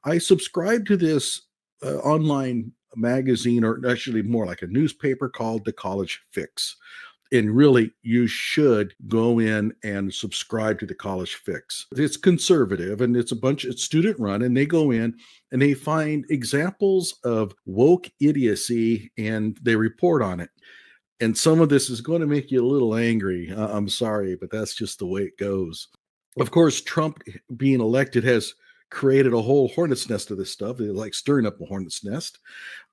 I subscribe to this online magazine, or actually more like a newspaper, called The College Fix. And really, you should go in and subscribe to The College Fix. It's conservative, and it's student run, and they go in and they find examples of woke idiocy and they report on it. And some of this is going to make you a little angry. I'm sorry, but that's just the way it goes. Of course, Trump being elected has created a whole hornet's nest of this stuff. They're like stirring up a hornet's nest.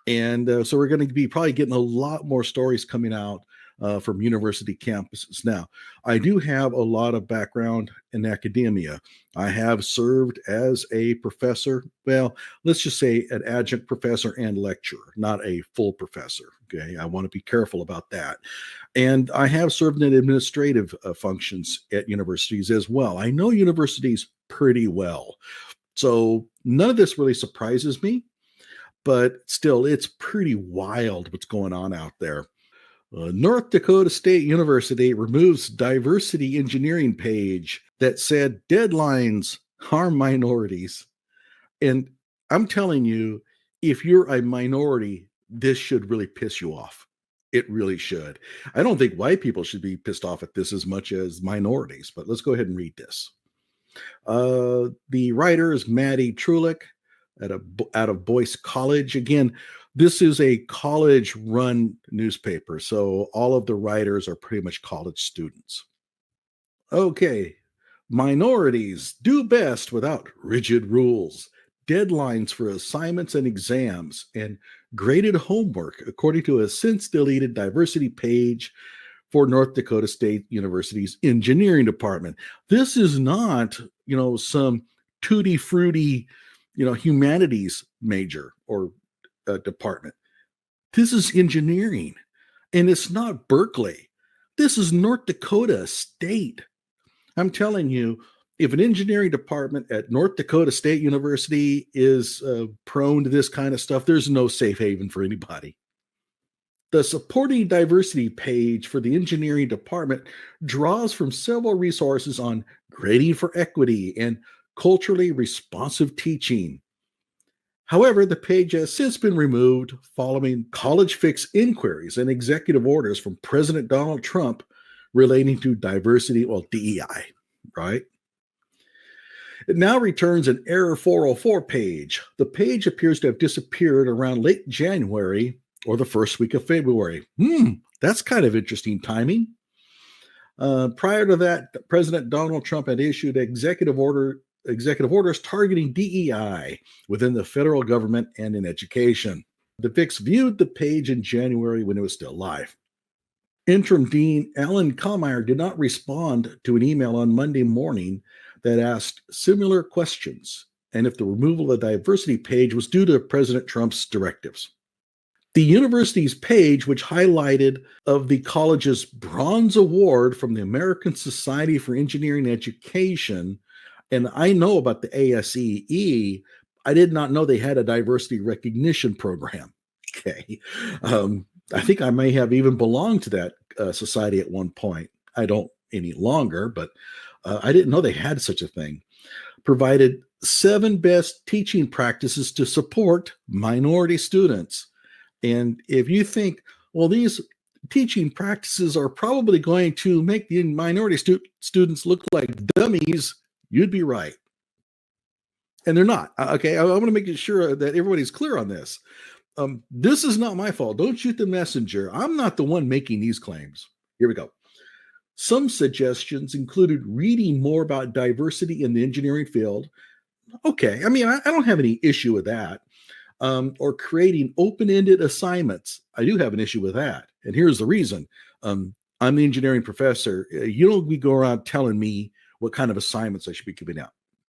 And so we're going to be probably getting a lot more stories coming out from university campuses. Now, I do have a lot of background in academia. I have served as a professor. Well, let's just say an adjunct professor and lecturer, not a full professor. Okay, I want to be careful about that. And I have served in administrative functions at universities as well. I know universities pretty well. So none of this really surprises me, but still, it's pretty wild what's going on out there. North Dakota State University removes diversity engineering page that said deadlines harm minorities. And I'm telling you, if you're a minority, this should really piss you off. It really should. I don't think white people should be pissed off at this as much as minorities, but let's go ahead and read this. The writer is Maddie Trulick out of Boyce College. Again, this is a college-run newspaper, so all of the writers are pretty much college students. Okay, minorities do best without rigid rules, deadlines for assignments and exams, and graded homework, according to a since-deleted diversity page for North Dakota State University's engineering department. This is not, some tutti-frutti, humanities major or department. This is engineering, and it's not Berkeley. This is North Dakota State. I'm telling you, if an engineering department at North Dakota State University is prone to this kind of stuff, there's no safe haven for anybody. The supporting diversity page for the engineering department draws from several resources on grading for equity and culturally responsive teaching. However, the page has since been removed following College Fix inquiries and executive orders from President Donald Trump relating to diversity, DEI, right? It now returns an Error 404 page. The page appears to have disappeared around late January or the first week of February. That's kind of interesting timing. Prior to that, President Donald Trump had issued executive orders targeting DEI within the federal government and in education. The Fix viewed the page in January when it was still live. Interim Dean Alan Kallmeyer did not respond to an email on Monday morning that asked similar questions, and if the removal of the diversity page was due to President Trump's directives. The university's page, which highlighted of the college's Bronze Award from the American Society for Engineering Education, and I know about the ASEE, I did not know they had a diversity recognition program. Okay. I think I may have even belonged to that society at one point. I don't any longer, but I didn't know they had such a thing. Provided 7 best teaching practices to support minority students. And if you think, well, these teaching practices are probably going to make the minority students look like dummies, you'd be right. And they're not. Okay, I want to make sure that everybody's clear on this. This is not my fault. Don't shoot the messenger. I'm not the one making these claims. Here we go. Some suggestions included reading more about diversity in the engineering field. Okay, I mean, I don't have any issue with that. Or creating open-ended assignments. I do have an issue with that. And here's the reason. I'm the engineering professor. You don't be go around telling me what kind of assignments I should be giving out.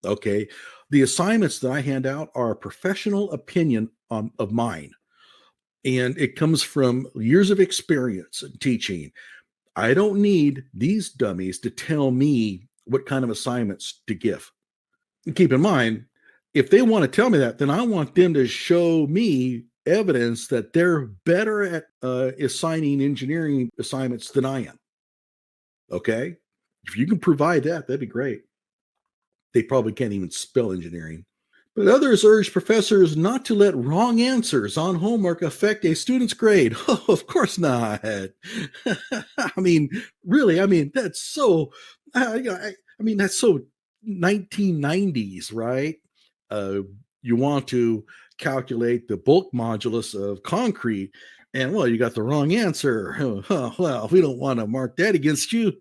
Okay. The assignments that I hand out are a professional opinion of mine. And it comes from years of experience in teaching. I don't need these dummies to tell me what kind of assignments to give. And keep in mind, if they want to tell me that, then I want them to show me evidence that they're better at assigning engineering assignments than I am. Okay? If you can provide that, that'd be great. They probably can't even spell engineering, But others urge professors not to let wrong answers on homework affect a student's grade. Oh, of course not. I mean, really, I mean, that's so, I mean, that's so 1990s, right? Uh, you want to calculate the bulk modulus of concrete, and well, you got the wrong answer. Well, we don't want to mark that against you.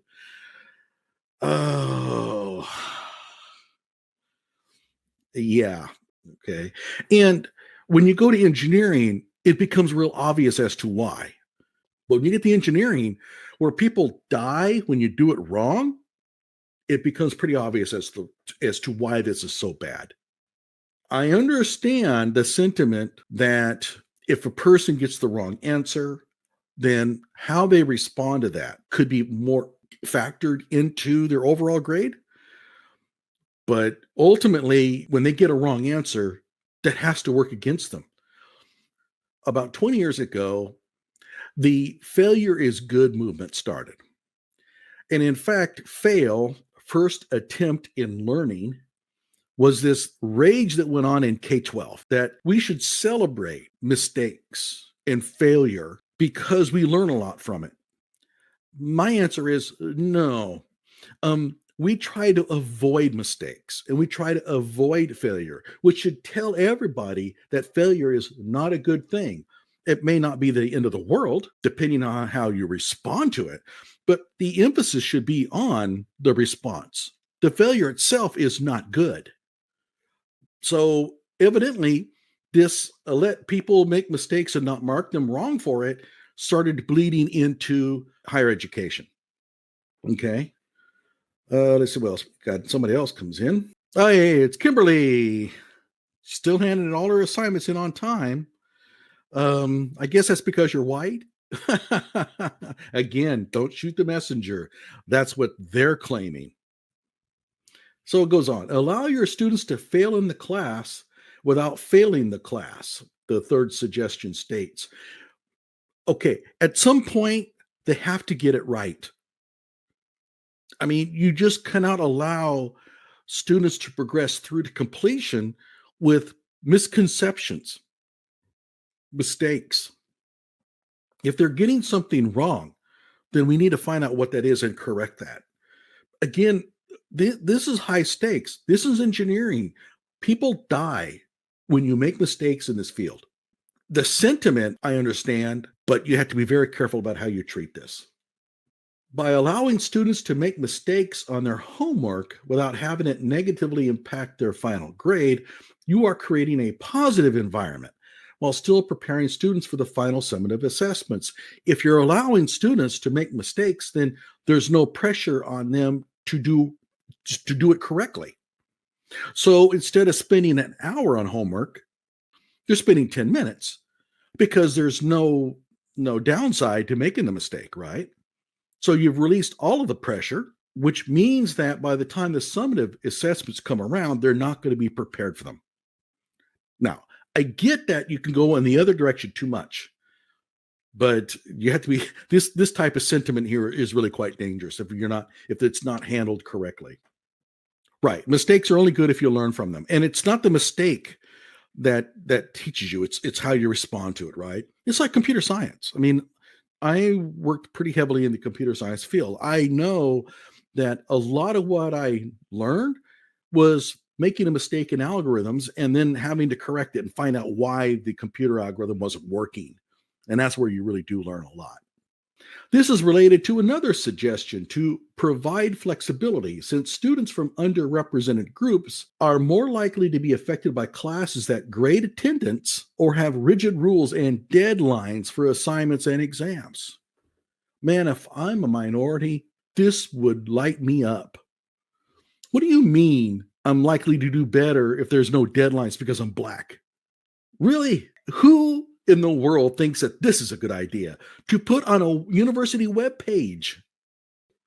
Oh, yeah. Okay. And when you go to engineering, it becomes real obvious as to why. But when you get the engineering where people die when you do it wrong, it becomes pretty obvious as to why this is so bad. I understand the sentiment that if a person gets the wrong answer, then how they respond to that could be more factored into their overall grade. But ultimately, when they get a wrong answer, that has to work against them. About 20 years ago, the failure is good movement started. And in fact, fail, first attempt in learning, was this rage that went on in K 12 that we should celebrate mistakes and failure because we learn a lot from it. My answer is no. We try to avoid mistakes and we try to avoid failure, which should tell everybody that failure is not a good thing. It may not be the end of the world, depending on how you respond to it, but the emphasis should be on the response. The failure itself is not good. So, evidently, this let people make mistakes and not mark them wrong for it started bleeding into higher education. Okay. Let's see what else. Got somebody else comes in. Oh, hey, it's Kimberly. Still handing all her assignments in on time. I guess that's because you're white. Again, don't shoot the messenger. That's what they're claiming. So it goes on. Allow your students to fail in the class without failing the class, the third suggestion states. Okay, at some point, they have to get it right. I mean, you just cannot allow students to progress through to completion with misconceptions, mistakes. If they're getting something wrong, then we need to find out what that is and correct that. Again, this is high stakes. This is engineering. People die when you make mistakes in this field. The sentiment, I understand, but you have to be very careful about how you treat this. By allowing students to make mistakes on their homework without having it negatively impact their final grade, you are creating a positive environment while still preparing students for the final summative assessments. If you're allowing students to make mistakes, then there's no pressure on them to do it correctly. So instead of spending an hour on homework, you're spending 10 minutes because there's no downside to making the mistake, right? So you've released all of the pressure, which means that by the time the summative assessments come around, they're not going to be prepared for them. Now, I get that you can go in the other direction too much, but you have to be this type of sentiment here is really quite dangerous if it's not handled correctly. Right. Mistakes are only good if you learn from them. And it's not the mistake that teaches you. It's how you respond to it, right? It's like computer science. I mean, I worked pretty heavily in the computer science field. I know that a lot of what I learned was making a mistake in algorithms and then having to correct it and find out why the computer algorithm wasn't working. And that's where you really do learn a lot. This is related to another suggestion to provide flexibility, since students from underrepresented groups are more likely to be affected by classes that grade attendance or have rigid rules and deadlines for assignments and exams. Man, if I'm a minority, this would light me up. What do you mean I'm likely to do better if there's no deadlines because I'm black? Really? Who in the world thinks that this is a good idea to put on a university webpage?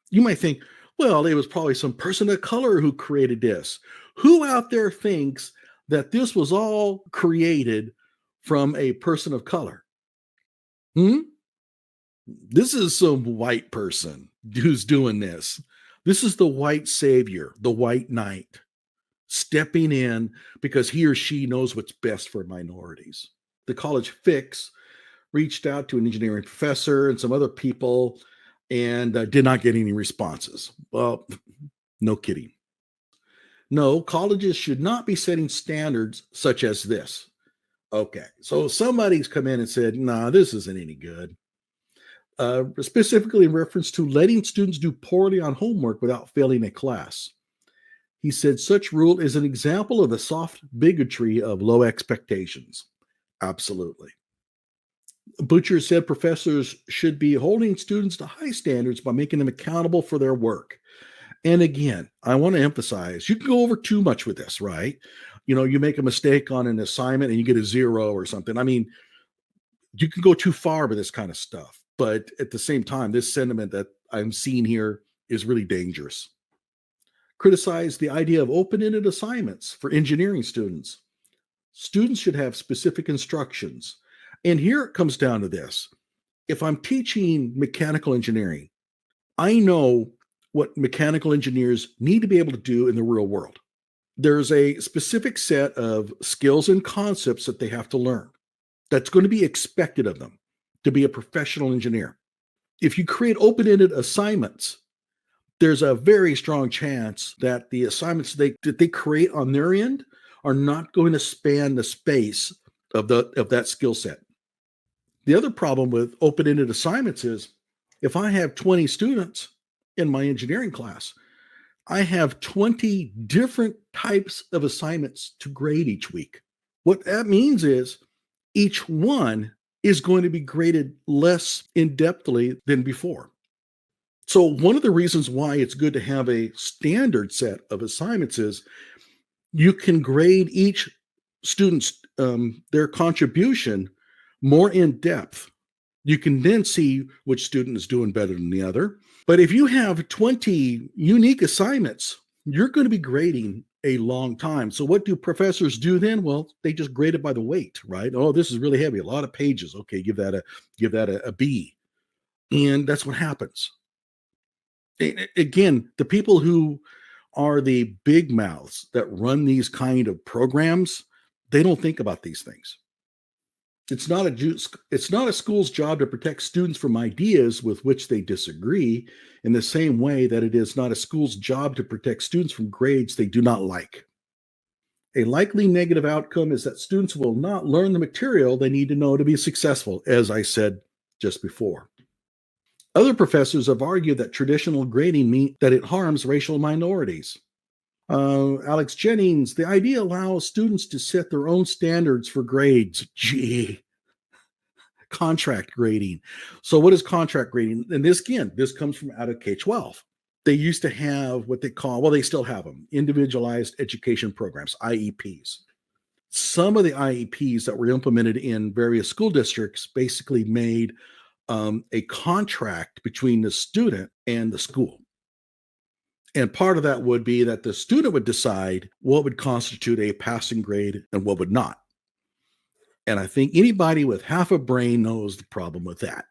You might think, well, it was probably some person of color who created this. Who out there thinks that this was all created from a person of color? Hmm? This is some white person who's doing this. This is the white savior, the white knight. stepping in because he or she knows what's best for minorities. The college fix reached out to an engineering professor and some other people and did not get any responses. Well, no kidding. No, colleges should not be setting standards such as this. Okay, so somebody's come in and said, nah, this isn't any good. Specifically in reference to letting students do poorly on homework without failing a class. He said such rule is an example of the soft bigotry of low expectations. Absolutely. Butcher said professors should be holding students to high standards by making them accountable for their work. And again, I want to emphasize you can go over too much with this, right? You make a mistake on an assignment and you get a 0 or something. I mean, you can go too far with this kind of stuff. But at the same time, this sentiment that I'm seeing here is really dangerous. Criticize the idea of open-ended assignments for engineering students. Students should have specific instructions. And here it comes down to this. If I'm teaching mechanical engineering, I know what mechanical engineers need to be able to do in the real world. There's a specific set of skills and concepts that they have to learn. That's going to be expected of them to be a professional engineer. If you create open-ended assignments, there's a very strong chance that the assignments that they create on their end are not going to span the space of that skill set. The other problem with open-ended assignments is if I have 20 students in my engineering class, I have 20 different types of assignments to grade each week. What that means is each one is going to be graded less in-depthly than before. So one of the reasons why it's good to have a standard set of assignments is you can grade each student's their contribution more in depth. You can then see which student is doing better than the other. But if you have 20 unique assignments, you're going to be grading a long time. So what do professors do then? Well, they just grade it by the weight, right? Oh, this is really heavy, a lot of pages. Okay, give that a B. And that's what happens. Again, the people who are the big mouths that run these kind of programs, they don't think about these things. It's not a school's job to protect students from ideas with which they disagree in the same way that it is not a school's job to protect students from grades they do not like. A likely negative outcome is that students will not learn the material they need to know to be successful, as I said just before. Other professors have argued that traditional grading means that it harms racial minorities. Alex Jennings, the idea allows students to set their own standards for grades. Gee, contract grading. So what is contract grading? And this comes from out of K-12. They used to have what they call, well, they still have them, individualized education programs, IEPs. Some of the IEPs that were implemented in various school districts basically made a contract between the student and the school. And part of that would be that the student would decide what would constitute a passing grade and what would not. And I think anybody with half a brain knows the problem with that.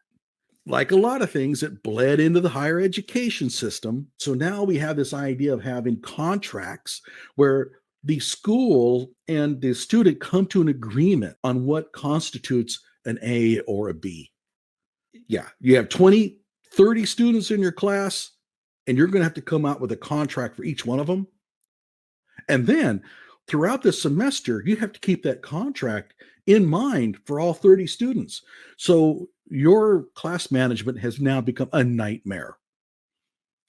Like a lot of things, it bled into the higher education system. So now we have this idea of having contracts where the school and the student come to an agreement on what constitutes an A or a B. Yeah, you have 20, 30 students in your class, and you're going to have to come out with a contract for each one of them. And then throughout the semester, you have to keep that contract in mind for all 30 students. So your class management has now become a nightmare.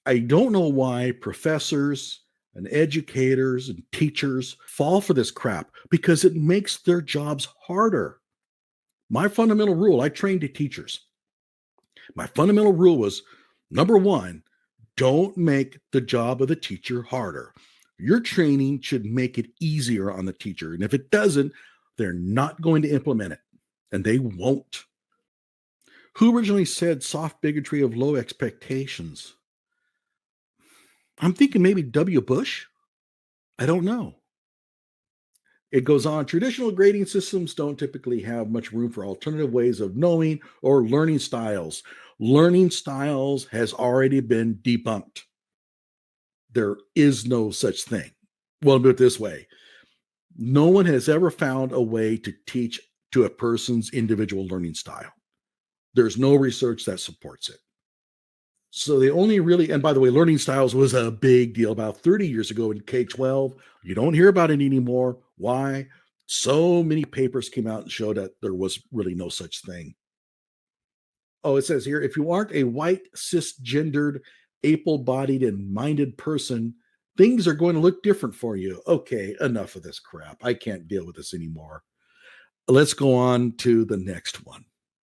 I don't know why professors and educators and teachers fall for this crap, because it makes their jobs harder. My fundamental rule, I trained to teachers. My fundamental rule was, number one, don't make the job of the teacher harder. Your training should make it easier on the teacher. And if it doesn't, they're not going to implement it. And they won't. Who originally said soft bigotry of low expectations? I'm thinking maybe W. Bush. I don't know. It goes on, traditional grading systems don't typically have much room for alternative ways of knowing or learning styles. Learning styles has already been debunked. There is no such thing. Well, put it this way, no one has ever found a way to teach to a person's individual learning style. There's no research that supports it. So they only really, and by the way, learning styles was a big deal about 30 years ago in K 12. You don't hear about it anymore. Why? So many papers came out and showed that there was really no such thing. Oh, it says here, if you aren't a white, cisgendered, able bodied, and minded person, things are going to look different for you. Okay, enough of this crap. I can't deal with this anymore. Let's go on to the next one.